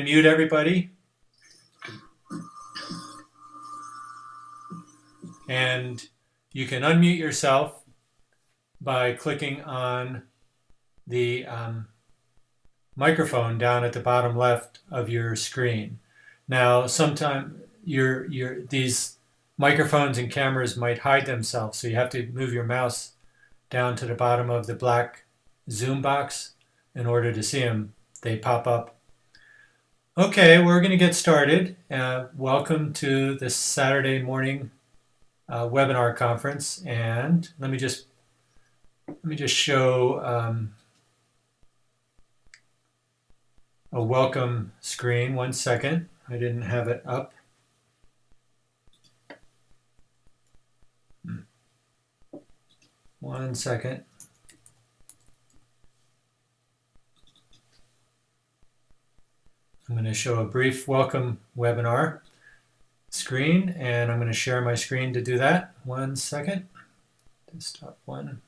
Mute everybody. And you can unmute yourself by clicking on the microphone down at the bottom left of your screen. Now, sometimes these microphones and cameras might hide themselves, so you have to move your mouse down to the bottom of the black Zoom box in order to see them. They pop up. Okay, we're going to get started. Welcome to this Saturday morning webinar conference, and let me just show a welcome screen. 1 second, I didn't have it up. One second. I'm going to show a brief welcome webinar screen, and I'm going to share my screen to do that. 1 second. Desktop 1.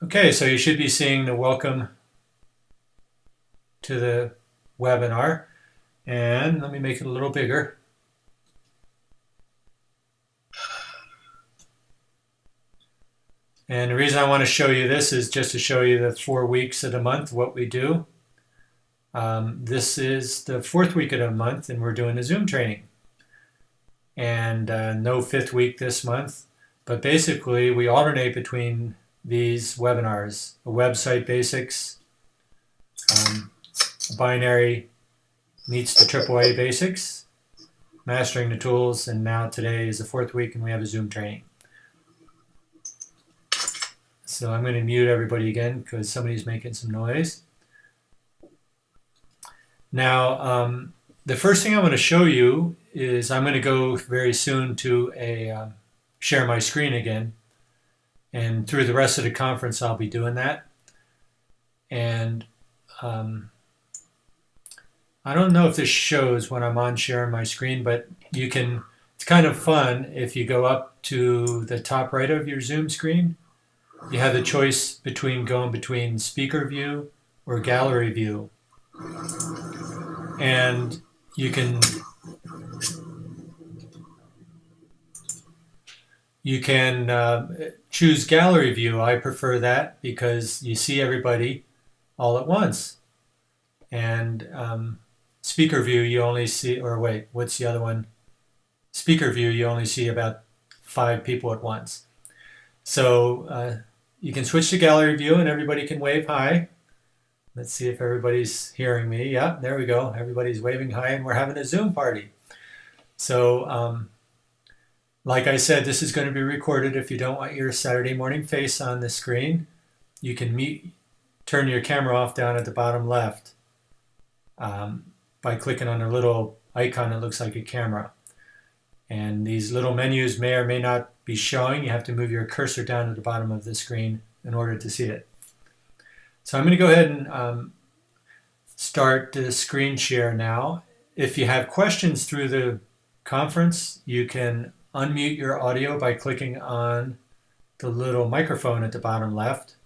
Okay, so you should be seeing the welcome to the webinar, and let me make it a little bigger. And the reason I want to show you this is just to show you the 4 weeks of the month, what we do. This is the 4th week of the month, and we're doing a Zoom training. And no 5th week this month, but basically we alternate between these webinars: a website basics, binary meets the AAA basics, mastering the tools, and now today is the 4th week and we have a Zoom training. So I'm going to mute everybody again because somebody's making some noise. Now, the first thing I want to show you is I'm going to go very soon to a share my screen again. And through the rest of the conference, I'll be doing that. And I don't know if this shows when I'm on sharing my screen, but you can, it's kind of fun if you go up to the top right of your Zoom screen. You have the choice between going between speaker view or gallery view. And you can choose gallery view. I prefer that because you see everybody all at once. And speaker view, you only see, or wait, what's the other one? Speaker view, you only see about 5 people at once. So you can switch to gallery view and everybody can wave hi. Let's see if everybody's hearing me. Yeah, there we go. Everybody's waving hi and we're having a Zoom party. So like I said, this is going to be recorded. If you don't want your Saturday morning face on the screen, you can turn your camera off down at the bottom left by clicking on a little icon that looks like a camera. And these little menus may or may not be showing. You have to move your cursor down to the bottom of the screen in order to see it. So I'm going to go ahead and start the screen share now. If you have questions through the conference, you can unmute your audio by clicking on the little microphone at the bottom left,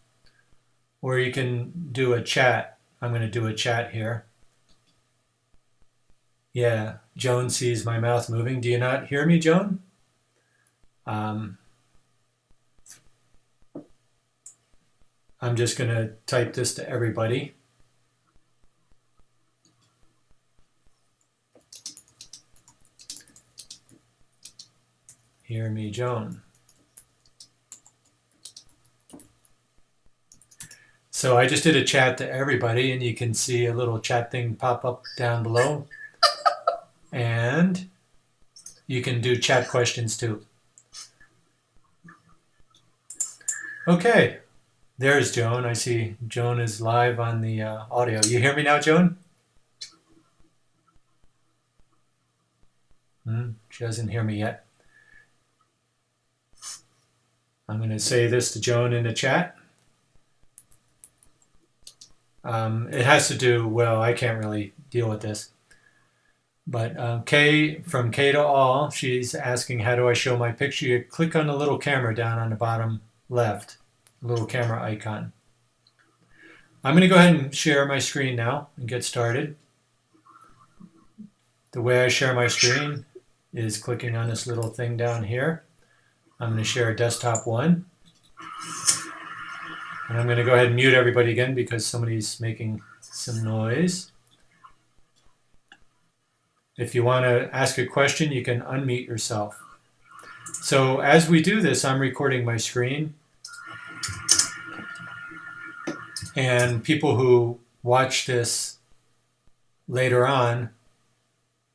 or you can do a chat. I'm going to do a chat here. Yeah, Joan sees my mouth moving. Do you not hear me, Joan? I'm just going to type this to everybody. Hear me, Joan. So I just did a chat to everybody, and you can see a little chat thing pop up down below. And you can do chat questions too. Okay, there's Joan. I see Joan is live on the audio. You hear me now, Joan? She doesn't hear me yet. I'm going to say this to Joan in the chat. It has to do, well, I can't really deal with this. But Kay, from K to All, she's asking, how do I show my picture? You click on the little camera down on the bottom left, little camera icon. I'm going to go ahead and share my screen now and get started. The way I share my screen is clicking on this little thing down here. I'm going to share desktop 1. And I'm going to go ahead and mute everybody again because somebody's making some noise. If you want to ask a question, you can unmute yourself. So as we do this, I'm recording my screen. And people who watch this later on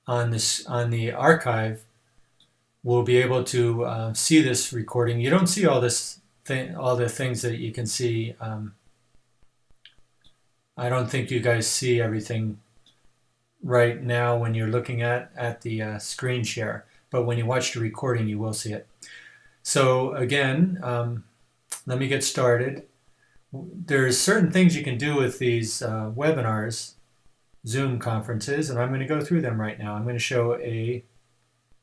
the archive will be able to see this recording. You don't see all the things that you can see. I don't think you guys see everything right now when you're looking at the screen share, but when you watch the recording, you will see it. So again, let me get started. There's certain things you can do with these webinars, Zoom conferences, and I'm going to go through them right now. I'm going to show a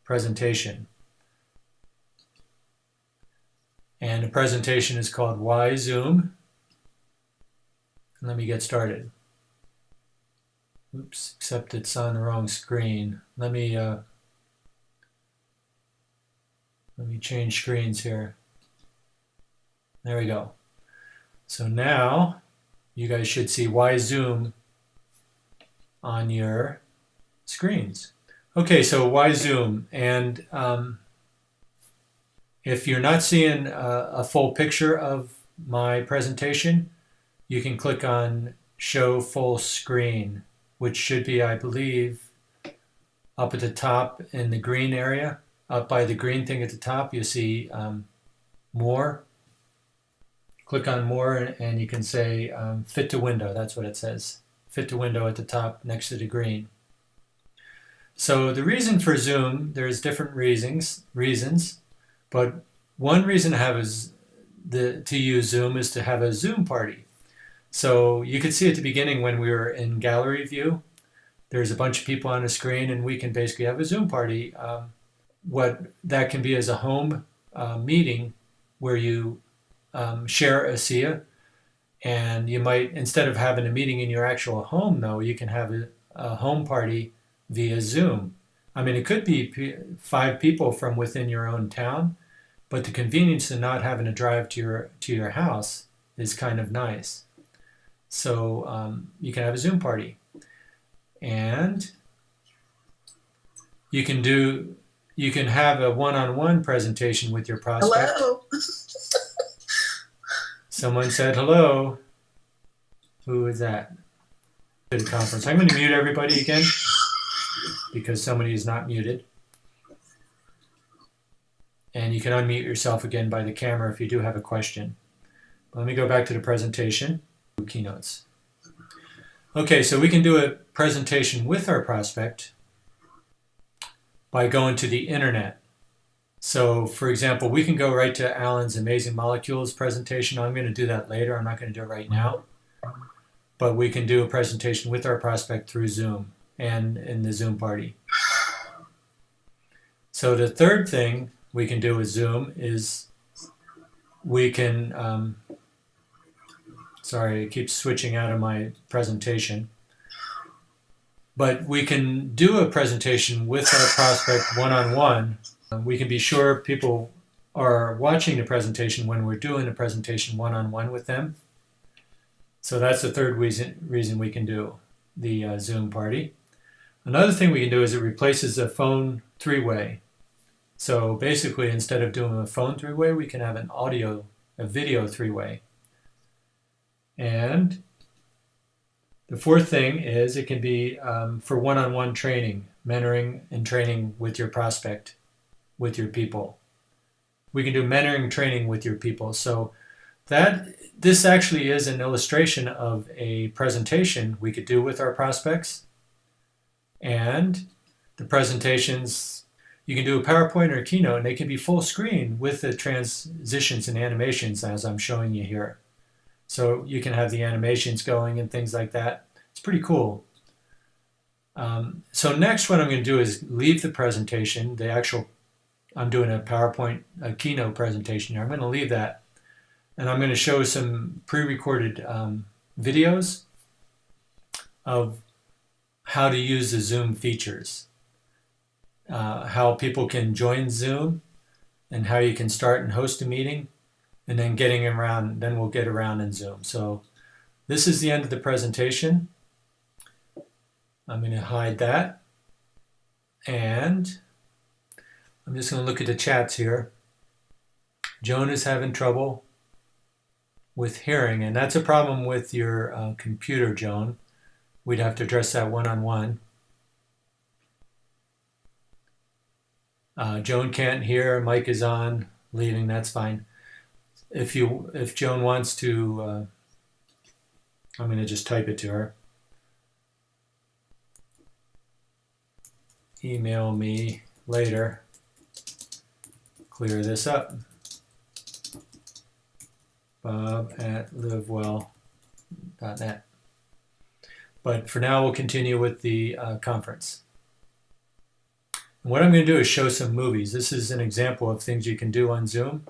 presentation. And the presentation is called WhyZoom. Let me get started. Oops, except it's on the wrong screen. Let me change screens here. There we go. So now you guys should see WhyZoom on your screens. Okay, so WhyZoom, and if you're not seeing a full picture of my presentation, you can click on Show Full Screen, which should be, I believe, up at the top in the green area. Up by the green thing at the top, you see More. Click on More and you can say Fit to Window. That's what it says. Fit to Window at the top next to the green. So the reason for Zoom, there's different reasons, but one reason to use Zoom is to have a Zoom party. So you could see at the beginning when we were in gallery view, there's a bunch of people on the screen and we can basically have a Zoom party. What that can be is a home meeting where you share a SIA, and you might, instead of having a meeting in your actual home though, you can have a home party via Zoom. I mean, it could be 5 people from within your own town, but the convenience of not having to drive to your house is kind of nice. So you can have a Zoom party, and you can have a one-on-one presentation with your prospect. Hello. Someone said hello. Who is that? To the conference. I'm going to mute everybody again because somebody is not muted. And you can unmute yourself again by the camera if you do have a question. Let me go back to the presentation. Keynotes. Okay, so we can do a presentation with our prospect by going to the internet. So for example, we can go right to Alan's Amazing Molecules presentation. I'm going to do that later. I'm not going to do it right now. But we can do a presentation with our prospect through Zoom and in the Zoom party. So the third thing we can do with Zoom is we can, sorry, it keeps switching out of my presentation. But we can do a presentation with our prospect one-on-one. We can be sure people are watching the presentation when we're doing the presentation one-on-one with them. So that's the third reason we can do the Zoom party. Another thing we can do is it replaces a phone three-way. So basically, instead of doing a phone three-way, we can have a video three-way. And the fourth thing is it can be for one-on-one training, mentoring and training with your prospect, with your people. We can do mentoring training with your people. So this actually is an illustration of a presentation we could do with our prospects. And the presentations, you can do a PowerPoint or a keynote, and they can be full screen with the transitions and animations as I'm showing you here. So you can have the animations going and things like that. It's pretty cool. So next what I'm going to do is leave the presentation, I'm doing a PowerPoint, a keynote presentation here. I'm going to leave that, and I'm going to show some pre-recorded videos of how to use the Zoom features, how people can join Zoom, and how you can start and host a meeting, and then getting around, then we'll get around in Zoom. So this is the end of the presentation. I'm going to hide that. And I'm just going to look at the chats here. Joan is having trouble with hearing, and that's a problem with your computer, Joan. We'd have to address that one-on-one. Joan can't hear, mic is on, leaving, that's fine. If Joan wants to, I'm going to just type it to her. Email me later. Clear this up. bob@livewell.net. But for now, we'll continue with the conference. And what I'm going to do is show some movies. This is an example of things you can do on Zoom.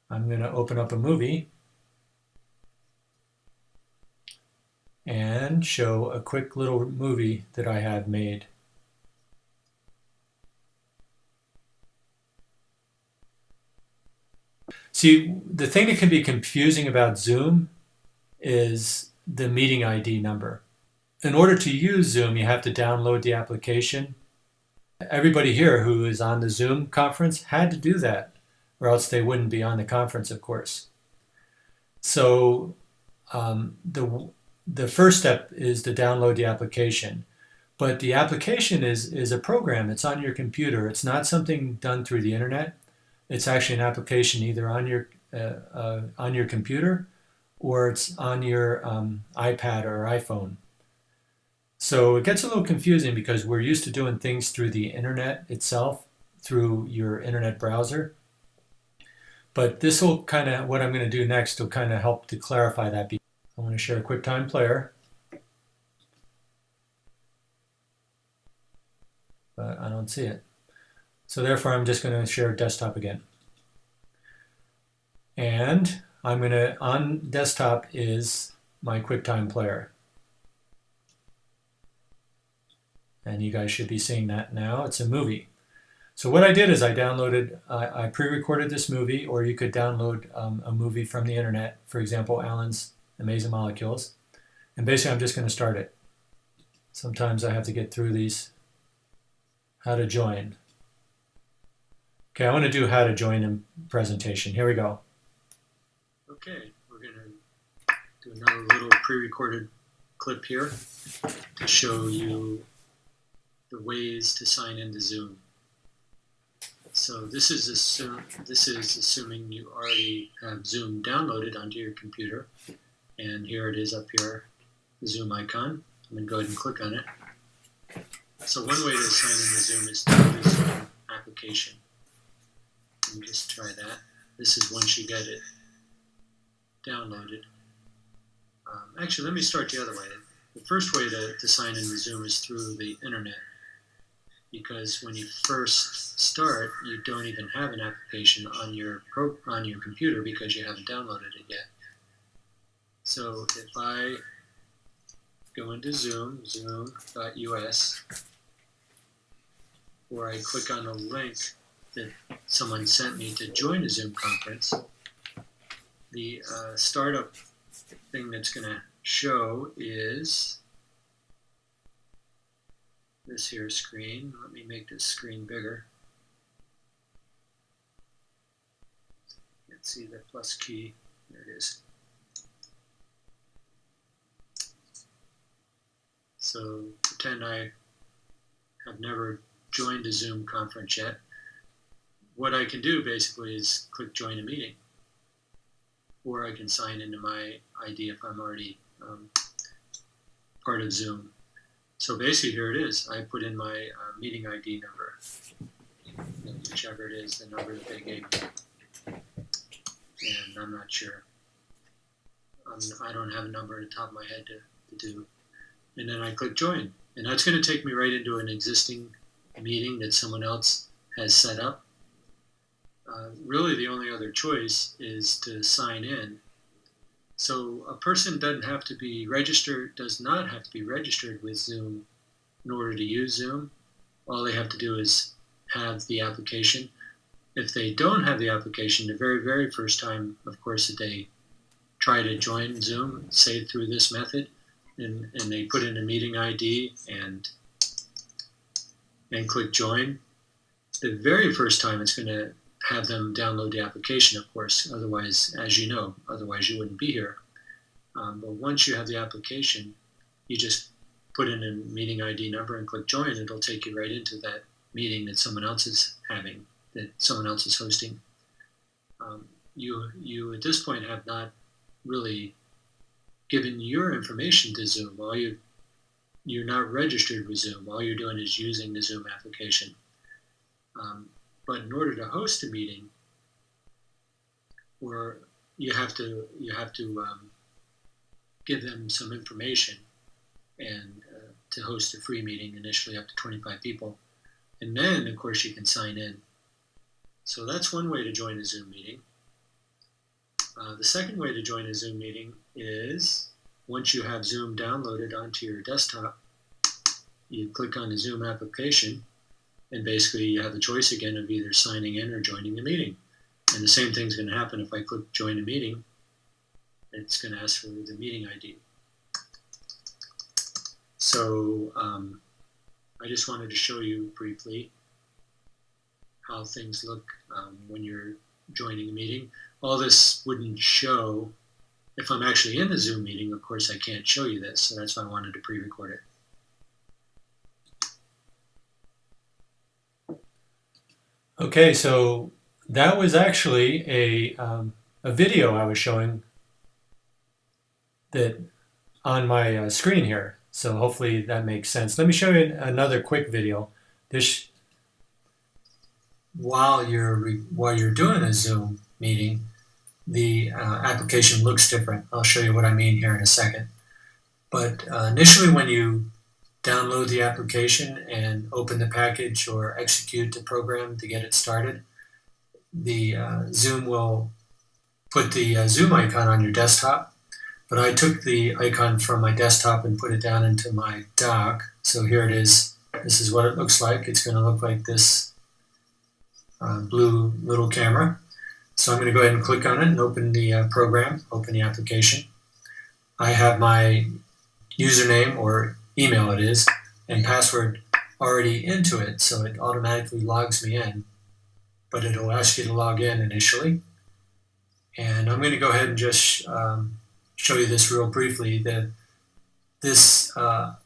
I'm going to open up a movie and show a quick little movie that I have made. See, the thing that can be confusing about Zoom is the meeting ID number. In order to use Zoom, you have to download the application. Everybody here who is on the Zoom conference had to do that, or else they wouldn't be on the conference, of course. So the first step is to download the application. But the application is a program. It's on your computer. It's not something done through the internet. It's actually an application either on your computer or it's on your iPad or iPhone. So it gets a little confusing because we're used to doing things through the internet itself, through your internet browser. But this will kind of, what I'm going to do next will kind of help to clarify that. I want to share a QuickTime Player, but I don't see it. So therefore, I'm just going to share desktop again. And I'm going to, on desktop is my QuickTime Player. And you guys should be seeing that now. It's a movie. So what I did is I downloaded, I pre-recorded this movie, or you could download a movie from the internet, for example, Alan's Amazing Molecules. And basically, I'm just going to start it. Sometimes I have to get through these. How to join. Okay, I want to do how to join in presentation. Here we go. Okay, we're going to do another little pre-recorded clip here to show you the ways to sign into Zoom. So this is assuming you already have Zoom downloaded onto your computer, and here it is up here, the Zoom icon. I'm going to go ahead and click on it. So one way to sign into Zoom is through the Zoom application. Let me just try that. This is once you get it downloaded. Actually, let me start the other way. The first way to sign into Zoom is through the internet, because when you first start, you don't even have an application on your computer because you haven't downloaded it yet. So if I go into Zoom, zoom.us, or I click on the link that someone sent me to join a Zoom conference, the startup thing that's going to show is this here screen. Let me make this screen bigger. Let's see the plus key. There it is. So pretend I have never joined a Zoom conference yet. What I can do basically is click join a meeting, or I can sign into my ID if I'm already part of Zoom. So basically here it is. I put in my meeting ID number, whichever it is, the number that they gave me. And I'm not sure. I don't have a number at the top of my head to do. And then I click join. And that's going to take me right into an existing meeting that someone else has set up. Really the only other choice is to sign in So a person does not have to be registered with Zoom in order to use Zoom. All they have to do is have the application. If they don't have the application, the very, very first time, of course, that they try to join Zoom, say through this method, and they put in a meeting ID and click join, the very first time it's going to have them download the application, of course. Otherwise, as you know, otherwise you wouldn't be here. But once you have the application, you just put in a meeting ID number and click join. It'll take you right into that meeting that someone else is having, that someone else is hosting. You at this point have not really given your information to Zoom. You're not registered with Zoom. All you're doing is using the Zoom application. But in order to host a meeting, where you have to give them some information, and to host a free meeting, initially up to 25 people, and then of course you can sign in. So that's one way to join a Zoom meeting. The second way to join a Zoom meeting is, once you have Zoom downloaded onto your desktop, you click on the Zoom application, and basically you have the choice again of either signing in or joining the meeting. And the same thing's going to happen if I click join a meeting. It's going to ask for the meeting ID. So I just wanted to show you briefly how things look when you're joining a meeting. All this wouldn't show if I'm actually in the Zoom meeting. Of course, I can't show you this, so that's why I wanted to pre-record it. Okay, so that was actually a video I was showing that on my screen here. So hopefully that makes sense. Let me show you another quick video. This, while you're doing a Zoom meeting, the application looks different. I'll show you what I mean here in a second. But initially, when you download the application and open the package or execute the program to get it started, the Zoom will put the Zoom icon on your desktop. But I took the icon from my desktop and put it down into my dock. So here it is. This is what it looks like. It's going to look like this blue little camera. So I'm going to go ahead and click on it and open the program, open the application. I have my username, or email it is, and password already into it, so it automatically logs me in. But it'll ask you to log in initially. And I'm going to go ahead and just show you this real briefly. This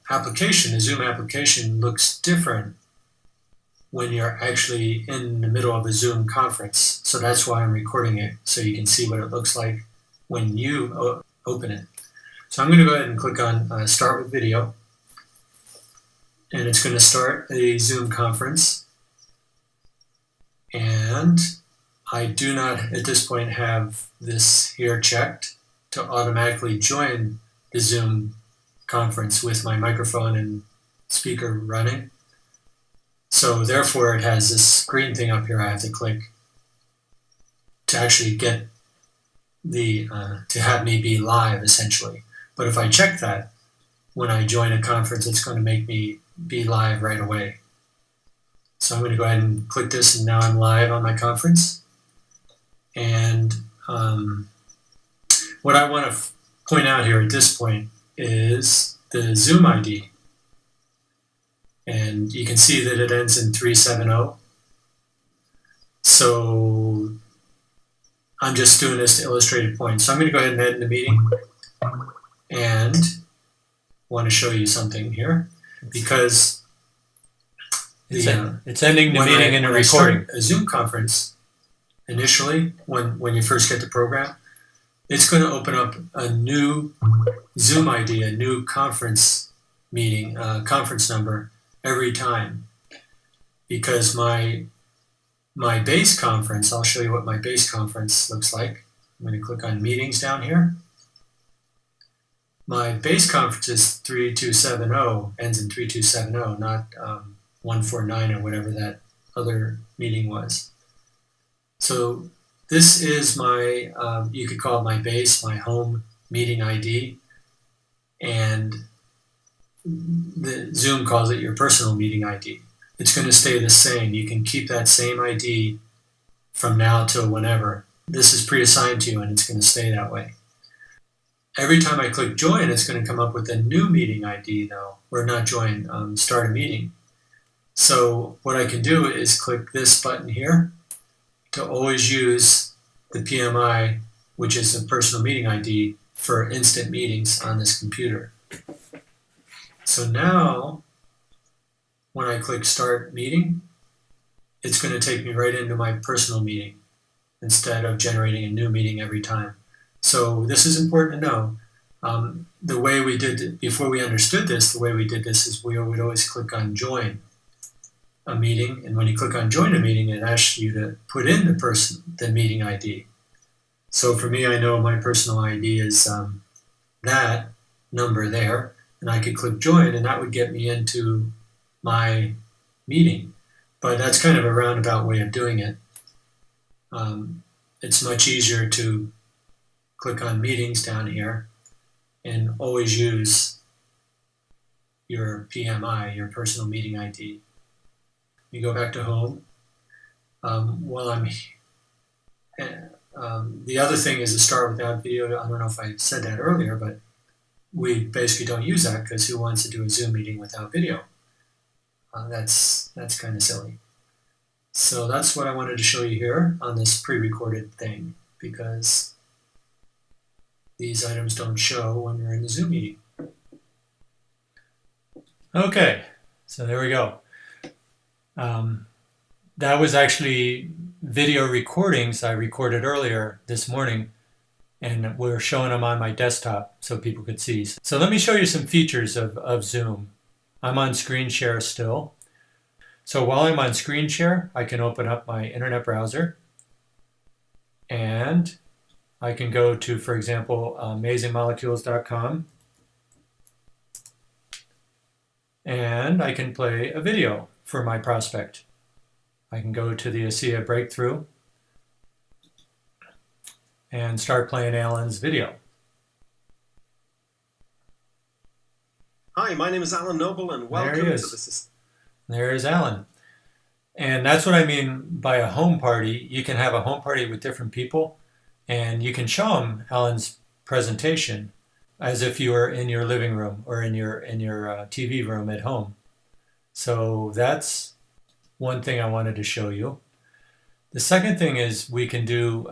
application, the Zoom application, looks different when you're actually in the middle of a Zoom conference. So that's why I'm recording it, so you can see what it looks like when you open it. So I'm going to go ahead and click on Start with Video. And it's going to start a Zoom conference. And I do not, at this point, have this here checked to automatically join the Zoom conference with my microphone and speaker running. So therefore, it has this green thing up here I have to click to actually get the, to have me be live, essentially. But if I check that, when I join a conference, it's going to make me be live right away. So I'm going to go ahead and click this, and now I'm live on my conference. And what I want to point out here at this point is the Zoom ID. And you can see that it ends in 370. So I'm just doing this to illustrate a point. So I'm going to go ahead and end the meeting. And want to show you something here, because it's ending the meeting in a recording. A Zoom conference, initially, when you first get the program, it's going to open up a new Zoom ID, a new conference meeting, conference number every time. Because my base conference, I'll show you what my base conference looks like. I'm going to click on Meetings down here. My base conference is 3270, ends in 3270, not 149 or whatever that other meeting was. So this is my, you could call it my base, my home meeting ID, and the Zoom calls it your personal meeting ID. It's going to stay the same. You can keep that same ID from now till whenever. This is pre-assigned to you and it's going to stay that way. Every time I click join, it's going to come up with a new meeting ID though, or not join, start a meeting. So what I can do is click this button here to always use the PMI, which is a personal meeting ID, for instant meetings on this computer. So now, when I click start meeting, it's going to take me right into my personal meeting instead of generating a new meeting every time. So this is important to know. The way we did it, before we understood this, the way we did this is we would always click on join a meeting, and when you click on join a meeting, it asks you to put in the meeting ID. So for me, I know my personal ID is that number there, and I could click join, and that would get me into my meeting. But that's kind of a roundabout way of doing it. It's much easier to click on meetings down here and always use your PMI, your personal meeting ID. You go back to home. The other thing is to start without video. I don't know if I said that earlier, but we basically don't use that because who wants to do a Zoom meeting without video? That's kind of silly. So that's what I wanted to show you here on this pre-recorded thing, because these items don't show when you're in the Zoom meeting. Okay, so there we go. That was actually video recordings I recorded earlier this morning, and we're showing them on my desktop so people could see. So let me show you some features of Zoom. I'm on screen share still. So while I'm on screen share, I can open up my internet browser, and I can go to, for example, amazingmolecules.com, and I can play a video for my prospect. I can go to the ASEA breakthrough and start playing Alan's video. Hi, my name is Alan Noble, and welcome to this. There is Alan. And that's what I mean by a home party. You can have a home party with different people, and you can show them Alan's presentation as if you were in your living room or in your TV room at home. So that's one thing I wanted to show you. The second thing is we can do,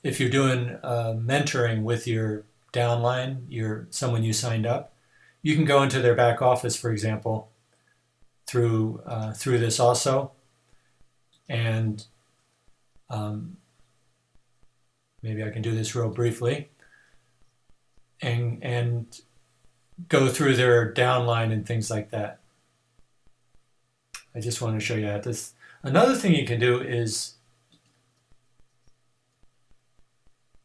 if you're doing mentoring with your downline, someone you signed up, you can go into their back office, for example, through this also, and maybe I can do this real briefly, and go through their downline and things like that. I just want to show you that. Another thing you can do is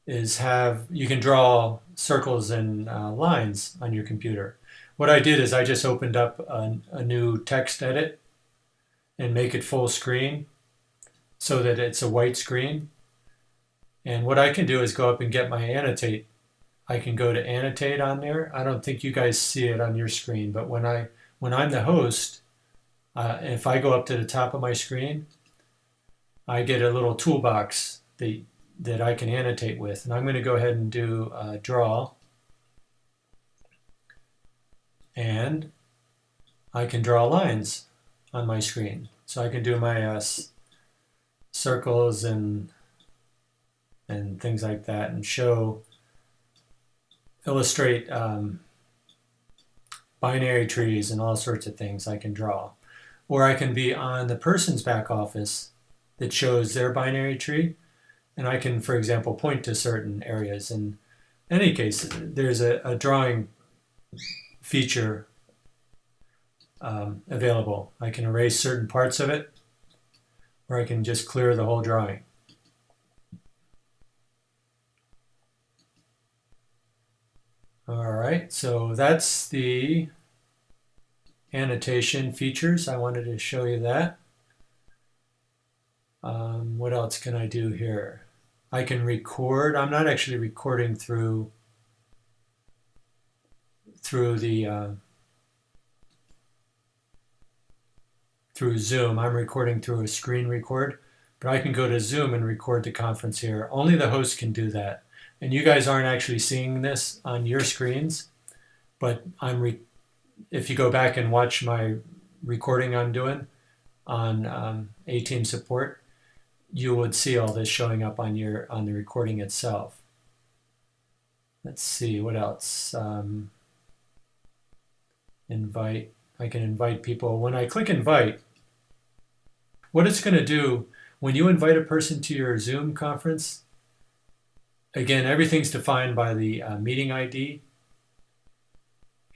you can draw circles and lines on your computer. What I did is I just opened up a new text edit and make it full screen so that it's a white screen. And what I can do is go up and get my annotate. I can go to annotate on there. I don't think you guys see it on your screen, but when I'm the host, if I go up to the top of my screen, I get a little toolbox that I can annotate with. And I'm going to go ahead and do draw. And I can draw lines on my screen. So I can do my circles and things like that, and illustrate binary trees and all sorts of things I can draw. Or I can be on the person's back office that shows their binary tree, and I can, for example, point to certain areas. In any case, there's a drawing feature available. I can erase certain parts of it, or I can just clear the whole drawing. All right, so that's the annotation features. I wanted to show you that. What else can I do here? I can record. I'm not actually recording through through through Zoom. I'm recording through a screen record, but I can go to Zoom and record the conference here. Only the host can do that. And you guys aren't actually seeing this on your screens, but if you go back and watch my recording I'm doing on A-Team support, you would see all this showing up on the recording itself. Let's see, what else? Invite. I can invite people. When I click invite, what it's going to do when you invite a person to your Zoom conference, again, everything's defined by the meeting ID,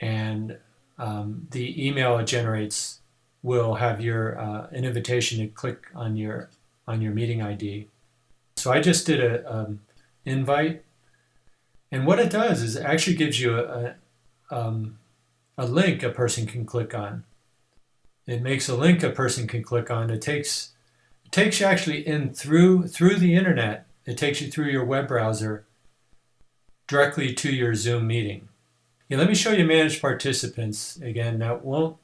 and the email it generates will have an invitation to click on your meeting ID. So I just did a invite, and what it does is it actually gives you a link a person can click on. It makes a link a person can click on. It takes you actually in through the internet. It takes you through your web browser directly to your Zoom meeting. Yeah, let me show you manage participants again. It won't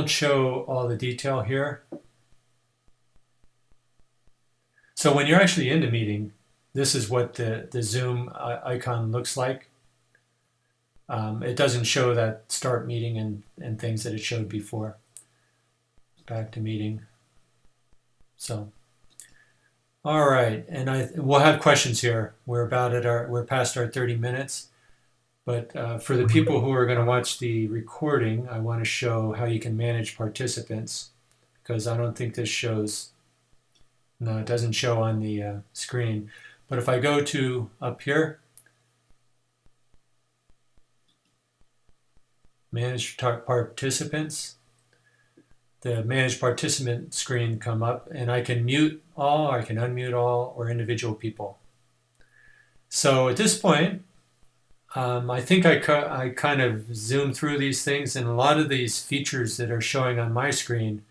show all the detail here. So when you're actually in the meeting, this is what the Zoom icon looks like. It doesn't show that start meeting and things that it showed before. Back to meeting. So, all right, and we'll have questions here. We're past our 30 minutes, but for the people who are going to watch the recording, I want to show how you can manage participants, because I don't think this shows. No, it doesn't show on the screen. But if I go to up here, manage participants, the manage participant screen come up, and I can mute all, or I can unmute all, or individual people. So at this point, I think I kind of zoomed through these things, and a lot of these features that are showing on my screen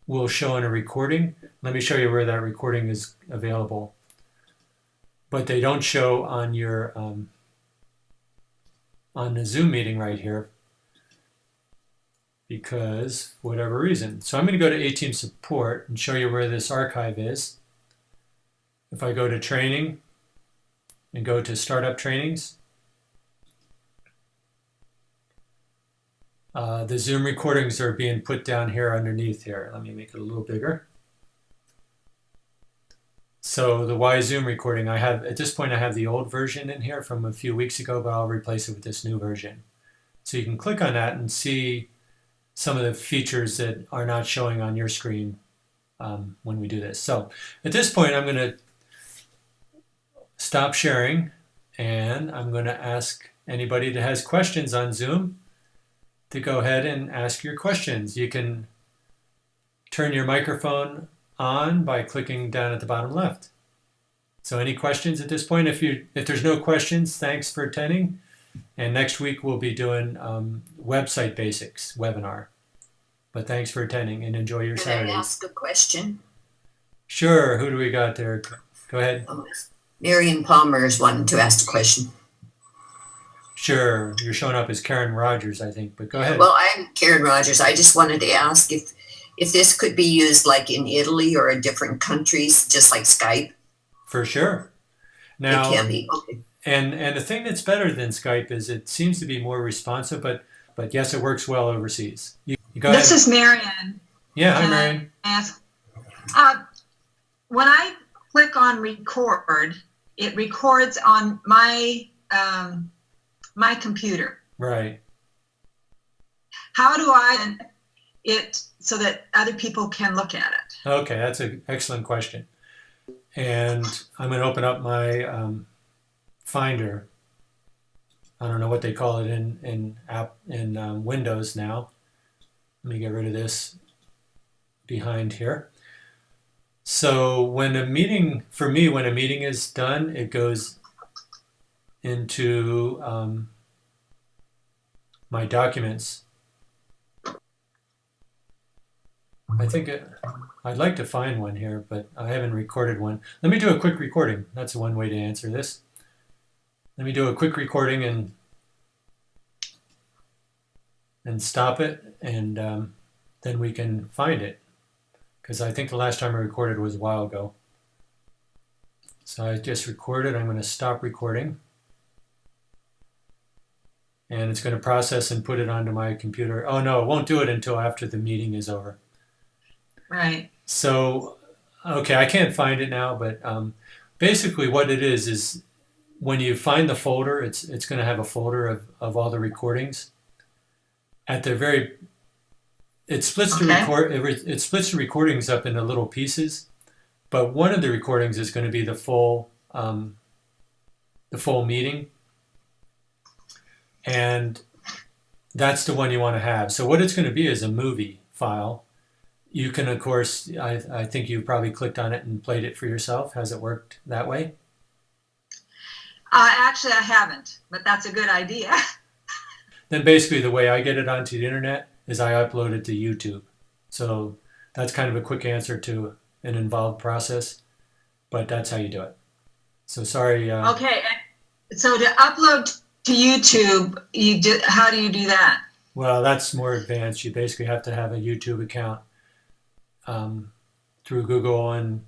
will show in a recording. Let me show you where that recording is available. But they don't show on your on the Zoom meeting right here, because for whatever reason. So I'm going to go to A-Team support and show you where this archive is. If I go to training and go to startup trainings, the Zoom recordings are being put down here underneath here. Let me make it a little bigger. So the WhyZoom recording, at this point I have the old version in here from a few weeks ago, but I'll replace it with this new version. So you can click on that and see some of the features that are not showing on your screen when we do this. So at this point, I'm going to stop sharing, and I'm going to ask anybody that has questions on Zoom to go ahead and ask your questions. You can turn your microphone on by clicking down at the bottom left. So any questions at this point? If there's no questions, thanks for attending. And next week we'll be doing website basics webinar. But thanks for attending and enjoy your Saturday. Can I ask a question? Sure. Who do we got there? Go ahead. Marion Palmer is wanting to ask a question. Sure. You're showing up as Karen Rogers, I think, but go ahead. Well, I'm Karen Rogers. I just wanted to ask if this could be used like in Italy or in different countries, just like Skype. For sure. Now, it can be. Okay. And the thing that's better than Skype is it seems to be more responsive, but yes, it works well overseas. You go ahead. This is Marion. Yeah, hi, Marion. When I click on record, it records on my my computer. Right. How do I it so that other people can look at it? Okay, that's an excellent question. And I'm going to open up my Finder. I don't know what they call it in Windows now. Let me get rid of this behind here. So when a meeting is done, it goes into my documents. I'd like to find one here, but I haven't recorded one. Let me do a quick recording. That's one way to answer this. let me do a quick recording and stop it, and then we can find it. Because I think the last time I recorded was a while ago. So I just recorded. I'm going to stop recording. And it's going to process and put it onto my computer. Oh no, it won't do it until after the meeting is over. Right. So, okay, I can't find it now, but basically what it is when you find the folder, it's going to have a folder of all the recordings. At the very, it splits it splits the recordings up into little pieces, but one of the recordings is going to be the full meeting. And that's the one you want to have. So what it's going to be is a movie file. You can, of course, I think you probably clicked on it and played it for yourself. Has it worked that way? Actually, I haven't, but that's a good idea. Then basically the way I get it onto the internet is I upload it to YouTube. So that's kind of a quick answer to an involved process, but that's how you do it. So sorry. Okay, so to upload to YouTube, how do you do that? Well, that's more advanced. You basically have to have a YouTube account through Google, and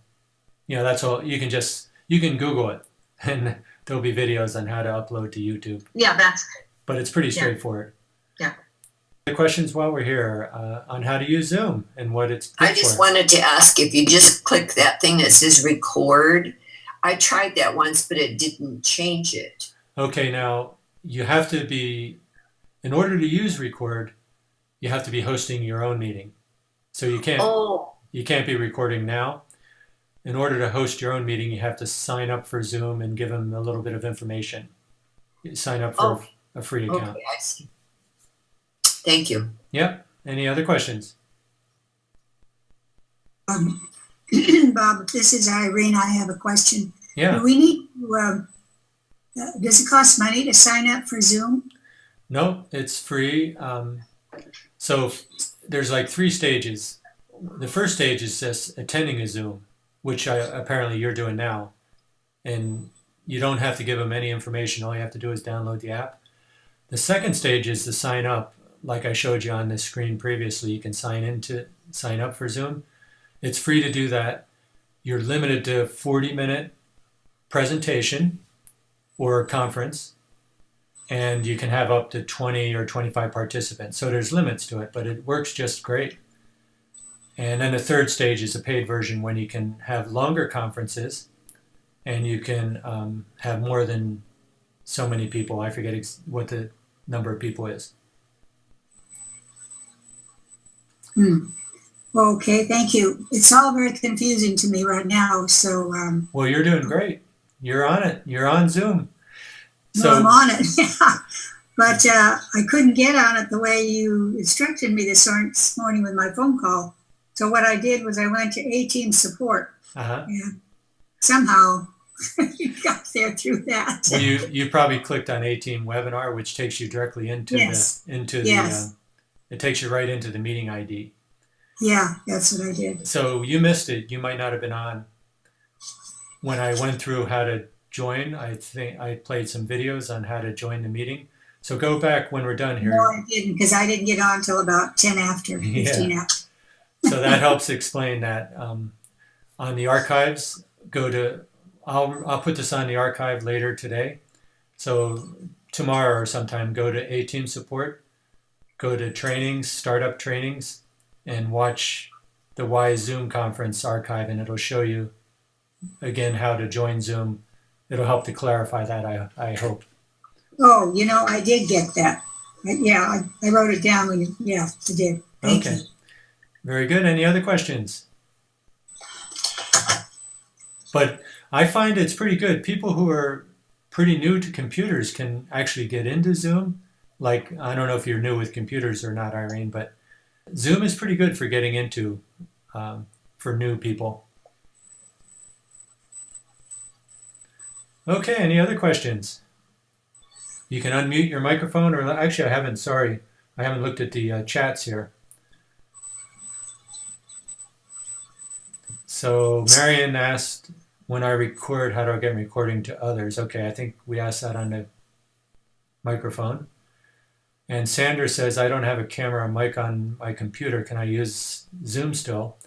that's all. You can Google it, and there'll be videos on how to upload to YouTube. Yeah, but it's pretty straightforward. Yeah. The questions while we're here on how to use Zoom and what it's good I just for. wanted to ask if you just click that thing that says record. I tried that once, but it didn't change it. Okay, now you have to be, in order to use record, you have to be hosting your own meeting. So you can't be recording now. In order to host your own meeting, you have to sign up for Zoom and give them a little bit of information. You sign up for a free account. Okay, I see. Thank you. Yep. Any other questions? Bob, this is Irene. I have a question. Yeah. Do we need to, does it cost money to sign up for Zoom? No, it's free. So there's like 3 stages. The first stage is just attending a Zoom, which apparently you're doing now. And you don't have to give them any information. All you have to do is download the app. The second stage is to sign up. Like I showed you on the screen previously, you can sign up for Zoom. It's free to do that. You're limited to 40-minute presentation or conference, and you can have up to 20 or 25 participants. So there's limits to it, but it works just great. And then the third stage is a paid version when you can have longer conferences and you can have more than so many people. I forget what the number of people is. Well, okay, thank you. It's all very confusing to me right now, so... Well, you're doing great. You're on it. You're on Zoom. So I'm on it, yeah. But I couldn't get on it the way you instructed me this morning with my phone call. So what I did was I went to A-Team support. And somehow you got there through that. Well, you probably clicked on A-Team webinar, which takes you directly into it takes you right into the meeting ID. Yeah, that's what I did. So you missed it. You might not have been on when I went through how to join. I think I played some videos on how to join the meeting. So go back when we're done here. No, I didn't, because I didn't get on till about 10 after, 15 after. So that helps explain that. On the archives, I'll put this on the archive later today. So tomorrow or sometime, go to A-Team support, go to trainings, startup trainings, and watch the WhyZoom conference archive, and it'll show you again how to join Zoom. It'll help to clarify that, I hope. Oh, I did get that. I wrote it down when I did. Thank you. Very good. Any other questions? But I find it's pretty good. People who are pretty new to computers can actually get into Zoom. Like, I don't know if you're new with computers or not, Irene, but Zoom is pretty good for getting into for new people. Okay, any other questions? You can unmute your microphone, or actually I haven't looked at the chats here. So Marion asked, when I record, how do I get recording to others? Okay, I think we asked that on the microphone. And Sandra says, I don't have a camera or mic on my computer. Can I use Zoom still?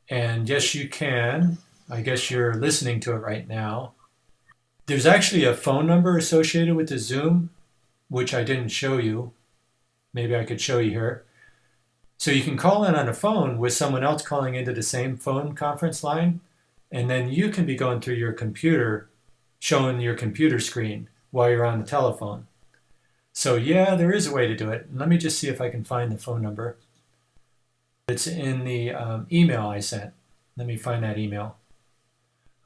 And yes, you can. I guess you're listening to it right now. There's actually a phone number associated with the Zoom, which I didn't show you. Maybe I could show you here. So you can call in on a phone with someone else calling into the same phone conference line, and then you can be going through your computer, showing your computer screen while you're on the telephone. So yeah, there is a way to do it. Let me just see if I can find the phone number. It's in the email I sent. Let me find that email.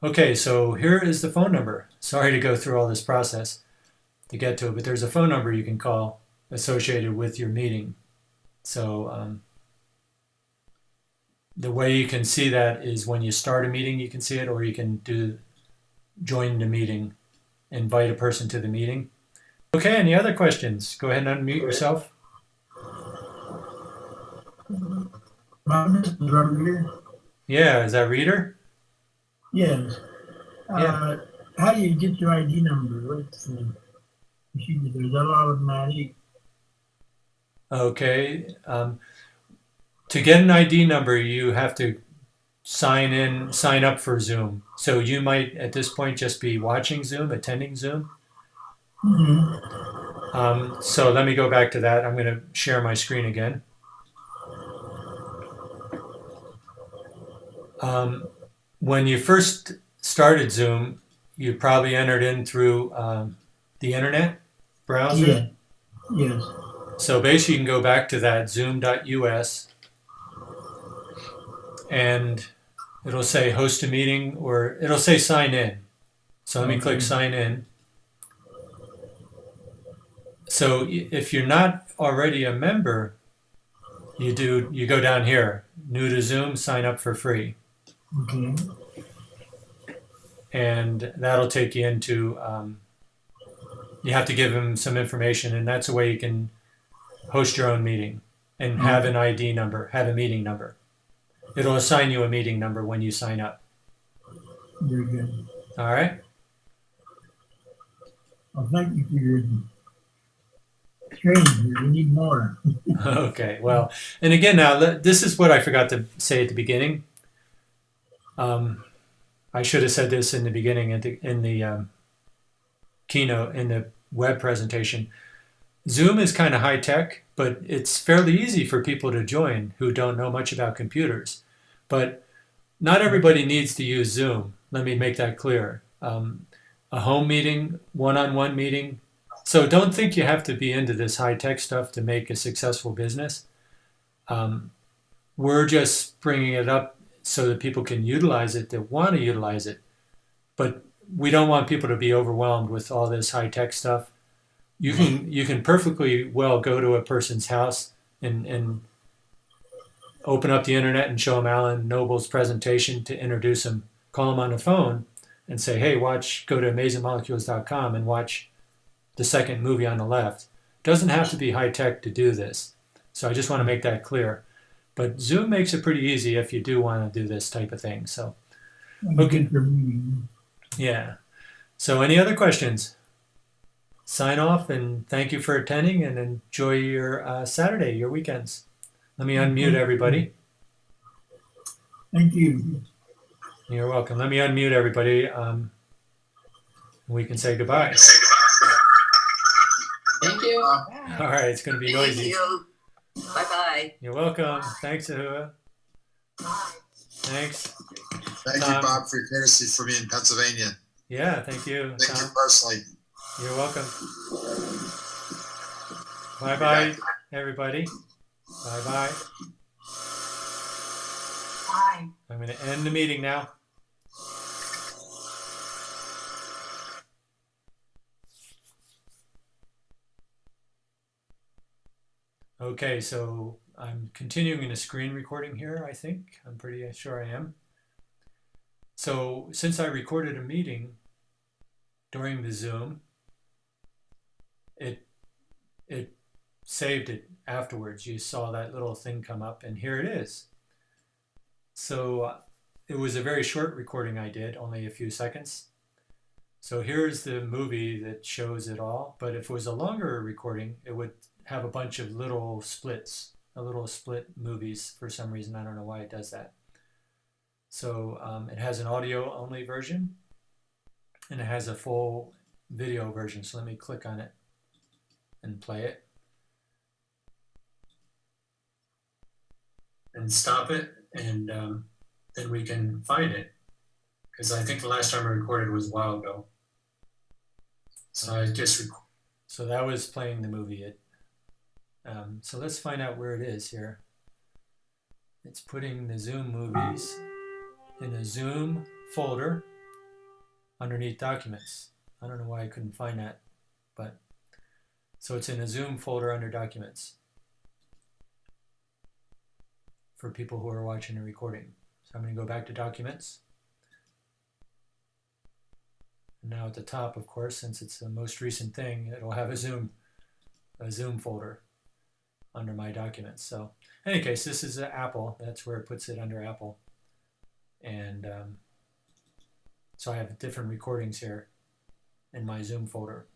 Okay, so here is the phone number. Sorry to go through all this process to get to it, but there's a phone number you can call associated with your meeting. So the way you can see that is when you start a meeting, you can see it, or you can do join the meeting, invite a person to the meeting. Okay, any other questions? Go ahead and unmute yourself. Yeah, is that Reader? Yes. Yeah. How do you get your ID number? What's the procedure? Is that automatic? Okay. To get an ID number, you have to sign up for Zoom. So you might at this point just be watching Zoom, attending Zoom. Mm-hmm. So let me go back to that. I'm going to share my screen again. When you first started Zoom, you probably entered in through the internet browser. Yeah. Yes. So basically, you can go back to that zoom.us, and it'll say host a meeting, or it'll say sign in. So let me click sign in. So if you're not already a member, you go down here, new to Zoom, sign up for free. Okay. And that'll take you into, you have to give them some information, and that's a way you can host your own meeting and have an ID number, have a meeting number. It'll assign you a meeting number when you sign up. Very good. All right? Well, thank you for your training. We need more. Okay, well, and again, now this is what I forgot to say at the beginning. I should have said this in the beginning in the keynote, in the web presentation. Zoom is kind of high tech, but it's fairly easy for people to join who don't know much about computers. But not everybody needs to use Zoom. Let me make that clear. A home meeting, one-on-one meeting. So don't think you have to be into this high tech stuff to make a successful business. We're just bringing it up so that people can utilize it, that want to utilize it. But we don't want people to be overwhelmed with all this high tech stuff. You can perfectly well go to a person's house and open up the internet and show them Alan Noble's presentation to introduce them, call them on the phone and say, hey, go to amazingmolecules.com and watch the second movie on the left. Doesn't have to be high tech to do this. So I just want to make that clear. But Zoom makes it pretty easy if you do want to do this type of thing. So, okay. Yeah. So any other questions? Sign off and thank you for attending and enjoy your Saturday, your weekends. Let me unmute everybody. Thank you. You're welcome. Let me unmute everybody. We can say goodbye. Thank you. All right, it's going to be noisy. Thank you. Bye-bye. You're welcome. Thanks, Ahua. Thanks. Thank you, Bob, for your courtesy for me in Pennsylvania. Yeah, thank you. Thank you personally. You're welcome. Bye-bye, everybody. Bye-bye. Bye. I'm going to end the meeting now. Okay, so I'm continuing a screen recording here, I think. I'm pretty sure I am. So since I recorded a meeting during the Zoom, it saved it afterwards. You saw that little thing come up, and here it is. So it was a very short recording I did, only a few seconds. So here's the movie that shows it all. But if it was a longer recording, it would have a bunch of little splits, little split movies for some reason. I don't know why it does that. So it has an audio only version and it has a full video version. So let me click on it and play it. And stop it, and then we can find it. Because I think the last time I recorded was a while ago. So I just so that was playing the movie. So let's find out where it is here. It's putting the Zoom movies in a Zoom folder underneath Documents. I don't know why I couldn't find that, but so it's in a Zoom folder under Documents for people who are watching the recording. So I'm going to go back to Documents. And now at the top, of course, since it's the most recent thing, it'll have a Zoom folder under my Documents. So in any case, this is Apple. That's where it puts it under Apple. And so I have different recordings here in my Zoom folder.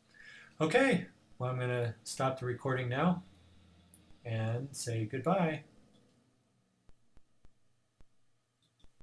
Okay, well, I'm going to stop the recording now and say goodbye.